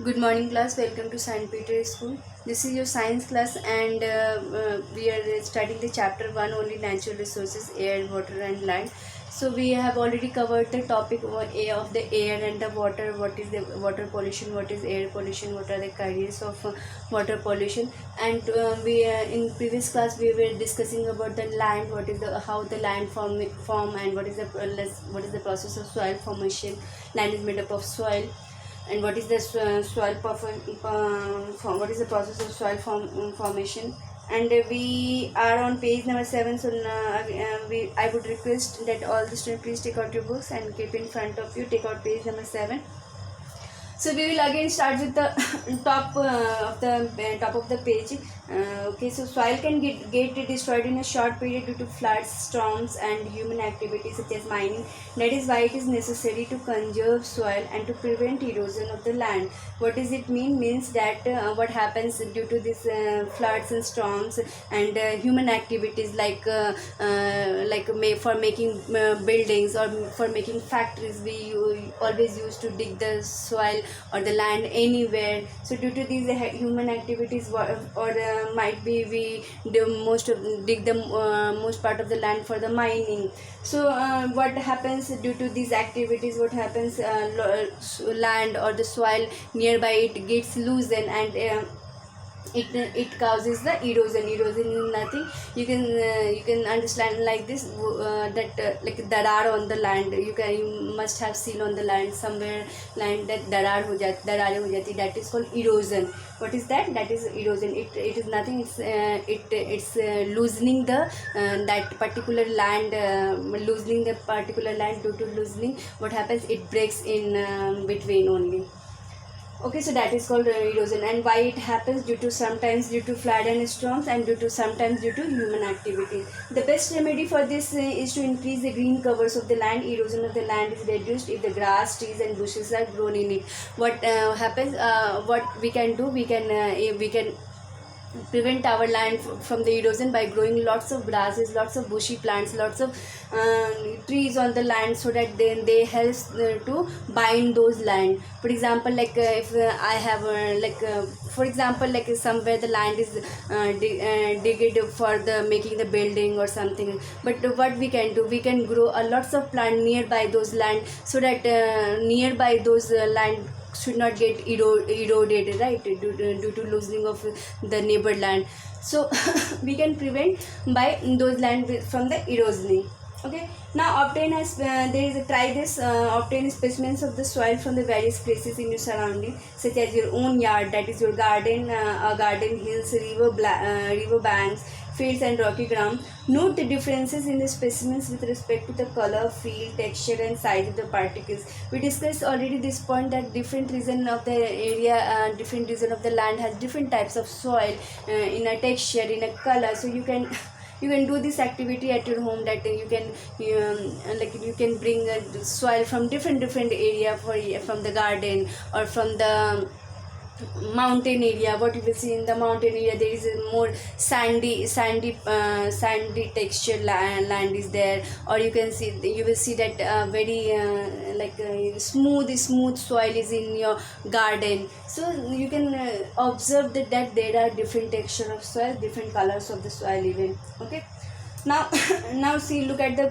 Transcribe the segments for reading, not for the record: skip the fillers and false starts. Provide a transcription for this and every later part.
Good morning, class. Welcome to St. Peter's School. This is your science class, and we are studying the chapter 1 only natural resources, air, water, and land. So, we have already covered the topic of the air and the water. What is the water pollution? What is air pollution? What are the causes of water pollution? And we in previous class we were discussing about the land. What is the how the land form and what is the process of soil formation? Land is made up of soil, and what is the what is the process of formation. And we are on page number 7. So I would request that all the students please take out your books and keep in front of you. Take out page number 7. So we will again start with the top of the page. Okay, so soil can get destroyed in a short period due to floods, storms, and human activities such as mining. That is why it is necessary to conserve soil and to prevent erosion of the land. What does it mean? Means that what happens due to this floods and storms and human activities for making buildings or for making factories. We always used to dig the soil or the land anywhere. So due to these human activities, or might be we dig the most part of the land for the mining. So what happens due to these activities? What happens? Land or the soil nearby it gets loosened, and it causes the erosion. Erosion is nothing, you can understand like this, that like darar on the land. You must have seen on the land somewhere land that darar ho jati, that is called erosion. What is that? That is erosion. It is nothing. It's loosening the that particular land, loosening the particular land. Due to loosening, what happens? It breaks in between only. Okay, so that is called erosion. And why it happens? Sometimes due to flood and storms, and sometimes due to human activity. The best remedy for this is to increase the green covers of the land. Erosion of the land is reduced if the grass, trees, and bushes are grown in it. What happens? What we can do? We can prevent our land from the erosion by growing lots of grasses, lots of bushy plants, lots of trees on the land, so that then they help to bind those land. For example, if I have for example, somewhere the land is digged for the making the building or something. But what we can do, we can grow a lots of plant nearby those land, so that nearby those land should not get eroded, right, due to loosening of the neighbor land. So we can prevent by those land from the erosion. Okay, now obtain obtain specimens of the soil from the various places in your surrounding, such as your own yard, that is your garden, hills, river banks, fields, and rocky ground. Note the differences in the specimens with respect to the color, feel, texture, and size of the particles. We discussed already this point that different region of the area, different region of the land has different types of soil, in a texture, in a color. So you can do this activity at your home, that you can bring soil from different area from the garden or from the mountain area. What you will see in the mountain area, there is a more sandy texture land is there, or you will see that very smooth soil is in your garden. So you can observe that there are different texture of soil, different colors of the soil even. Okay, now see, look at the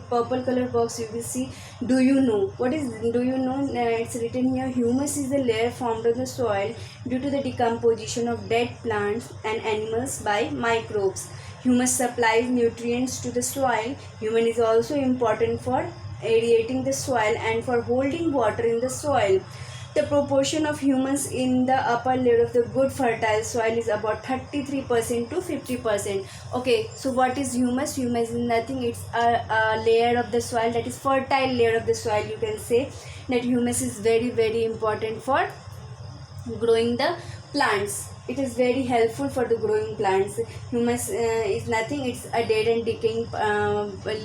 purple color box. You will see, do you know? It's written here, humus is the layer formed on the soil due to the decomposition of dead plants and animals by microbes. Humus supplies nutrients to the soil. Humus is also important for aerating the soil and for holding water in the soil. The proportion of humus in the upper layer of the good fertile soil is about 33% to 50%. Okay, so what is humus? Humus is nothing. It's a layer of the soil, that is fertile layer of the soil. You can say that humus is very important for growing the plants. it is very helpful for the growing plants. Humus is nothing, it's a dead and decaying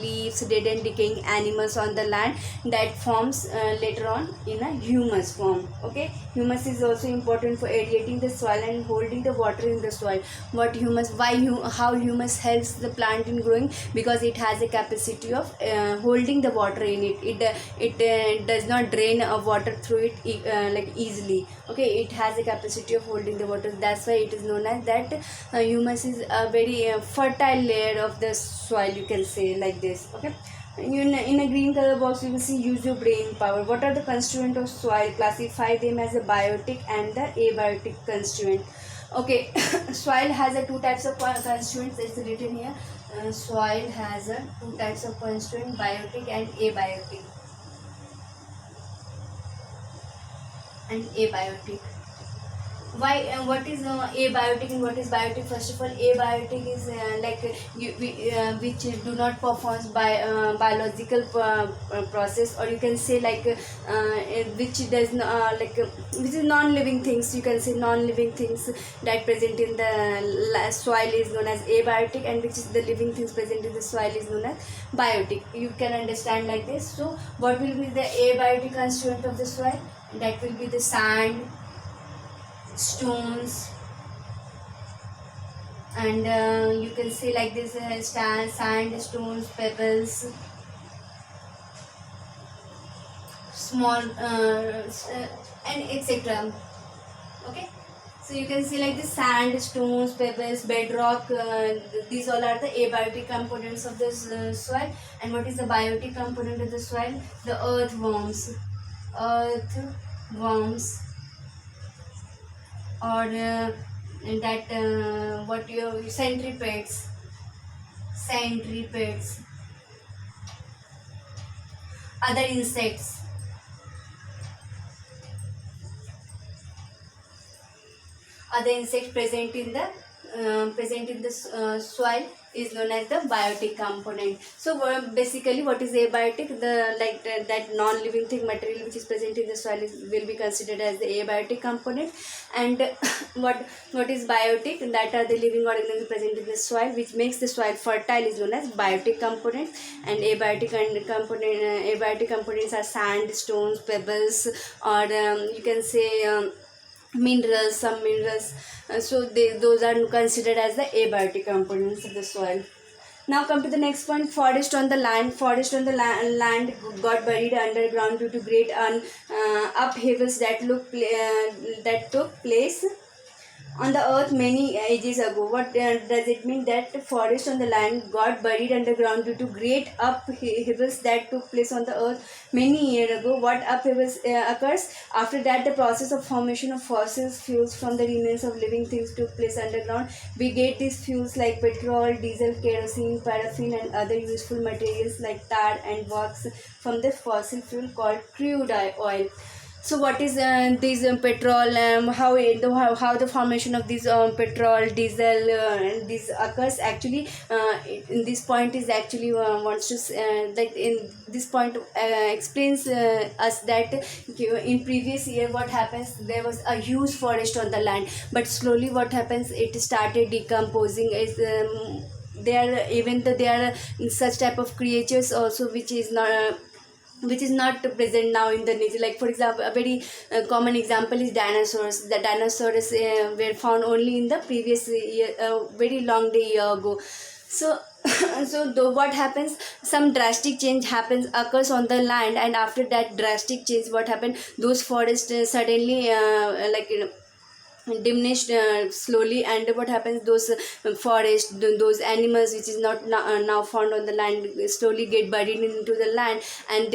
leaves, dead and decaying animals on the land that forms later on in a humus form. Okay, humus is also important for aerating the soil and holding the water in the soil. What humus, how humus helps the plant in growing? Because it has a capacity of holding the water in it. It does not drain water through it like easily. Okay, it has a capacity of holding the water. That's why it is known as that. Humus is a very fertile layer of the soil, you can say like this. Okay, in a green color box you will see use your brain power. What are the constituent of soil? Classify them as a biotic and the abiotic constituent. Okay, soil has a two types of constituents. It's written here. Soil has a two types of constituent, biotic and abiotic. Why what is abiotic and what is biotic? First of all, abiotic is which do not perform biological process, or you can say which does not which is non-living things. You can say non-living things that present in the soil is known as abiotic, and which is the living things present in the soil is known as biotic. You can understand like this. So what will be the abiotic constituent of the soil? That will be the sand, stones, and you can say like this sand, stones, pebbles, small and etc. Okay, so you can see like this sand, stones, pebbles, bedrock, these all are the abiotic components of the soil. And what is the biotic component of the soil? The earthworms, or what your centripedes, other insects, present in the soil is known as the biotic component. So basically, what is abiotic? That non-living thing material which is present in the soil will be considered as the abiotic component. And what is biotic? That are the living organisms present in the soil which makes the soil fertile is known as biotic component. And abiotic components are sand, stones, pebbles, or you can say minerals, some minerals. So those are considered as the abiotic components of the soil. Now come to the next point, forest on the land. Forest on the land got buried underground due to great upheavals that took place on the earth many ages ago. What does it mean? That forest on the land got buried underground due to great upheavals that took place on the earth many years ago. What upheavals occurs? After that, the process of formation of fossil fuels from the remains of living things took place underground. We get these fuels like petrol, diesel, kerosene, paraffin, and other useful materials like tar and wax from the fossil fuel called crude oil. So what is this petrol? How the formation of this petrol, diesel, and this occurs? Actually, in this point is actually wants to that in this point explains us that in previous year what happens, there was a huge forest on the land, but slowly what happens, it started decomposing. There are such type of creatures also which is not present now in the nature. Like for example, a very common example is dinosaurs. The dinosaurs were found only in the previous year, very long year ago. So what happens, some drastic change occurs on the land, and after that drastic change, what happened, those forests suddenly diminished slowly. And what happens, those forests, those animals which is not now found on the land slowly get buried into the land, and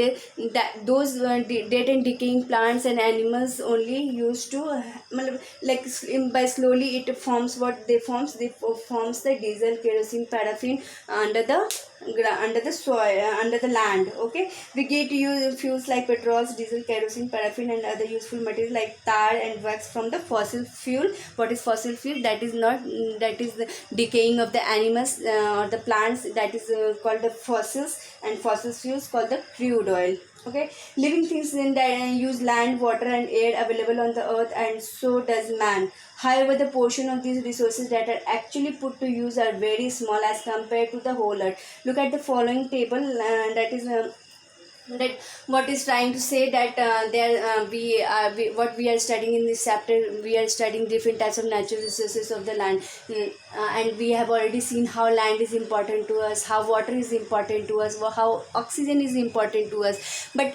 those dead and decaying plants and animals only used to by slowly it forms forms the diesel, kerosene, paraffin under the soil, under the land. Okay, we get to use fuels like petrols, diesel, kerosene, paraffin, and other useful materials like tar and wax from the fossil fuel. What is fossil fuel? That is the decaying of the animals or the plants, that is called the fossils, and fossil fuels called the crude oil. Okay, living things in use land, water, and air available on the earth, and so does man. However, the portion of these resources that are actually put to use are very small as compared to the whole earth. Look at the following table, that is. That what is trying to say that what we are studying in this chapter, we are studying different types of natural resources of the land. And we have already seen how land is important to us, how water is important to us, how oxygen is important to us. But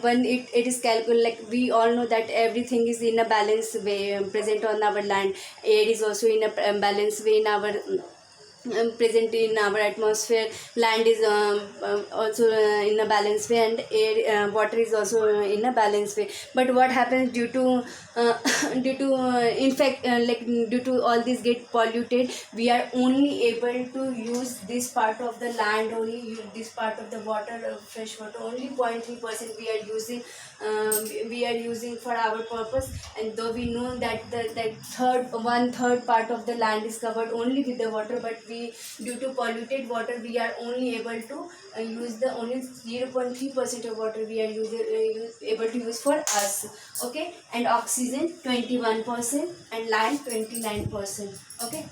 when it is calculated, like we all know that everything is in a balanced way present on our land. Air is also in a balanced way in our present in our atmosphere. Land is also in a balanced way, and air water is also in a balanced way. But what happens due to due to in fact like due to all this get polluted, we are only able to use this part of the land, only use this part of the water, fresh water, only 0.3% we are using. We are using for our purpose. And though we know that the one third part of the land is covered only with the water, but we, due to polluted water, we are only able to use the only 0.3% of water we are able to use for us. Okay, and oxygen 21% and land 29%. Okay,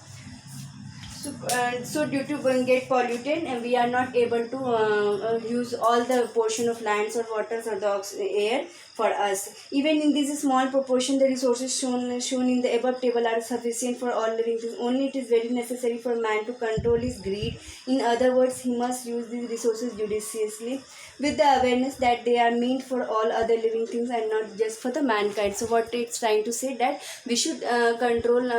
so due to get polluted, and we are not able to use all the portion of lands or waters or the air for us. Even in this small proportion, the resources shown in the above table are sufficient for all living things. Only it is very necessary for man to control his greed. In other words, he must use these resources judiciously, with the awareness that they are meant for all other living things and not just for the mankind. So what it's trying to say, that we should control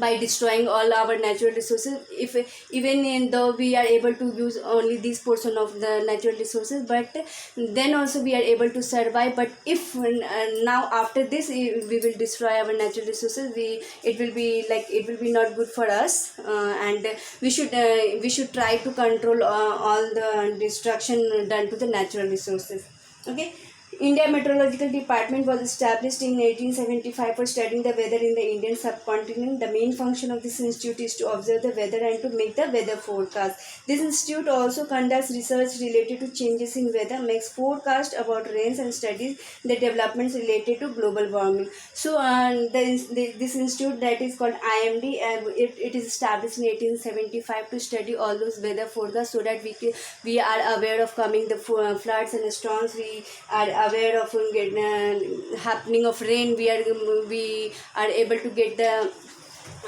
by destroying all our natural resources. If even in though we are able to use only this portion of the natural resources, but then also we are able to survive. But if now after this we will destroy our natural resources, it will be like, it will be not good for us. And we should try to control all the destruction done to the natural resources. Okay, India Meteorological Department was established in 1875 for studying the weather in the Indian subcontinent. The main function of this institute is to observe the weather and to make the weather forecast. This institute also conducts research related to changes in weather, makes forecasts about rains, and studies the developments related to global warming. So this institute, that is called IMD, it is established in 1875 to study all those weather forecasts, so that we are aware of coming the floods and storms. We are aware of happening of rain. We are able to get the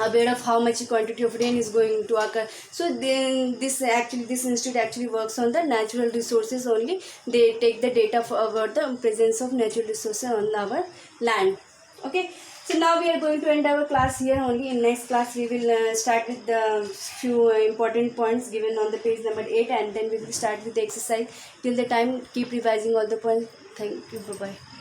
aware of how much quantity of rain is going to occur. So then this institute actually works on the natural resources only. They take the data about the presence of natural resources on our land. Okay, so now we are going to end our class here only. In next class we will start with the few important points given on the page number 8, and then we will start with the exercise. Till the time, keep revising all the points. Thank you. Bye bye.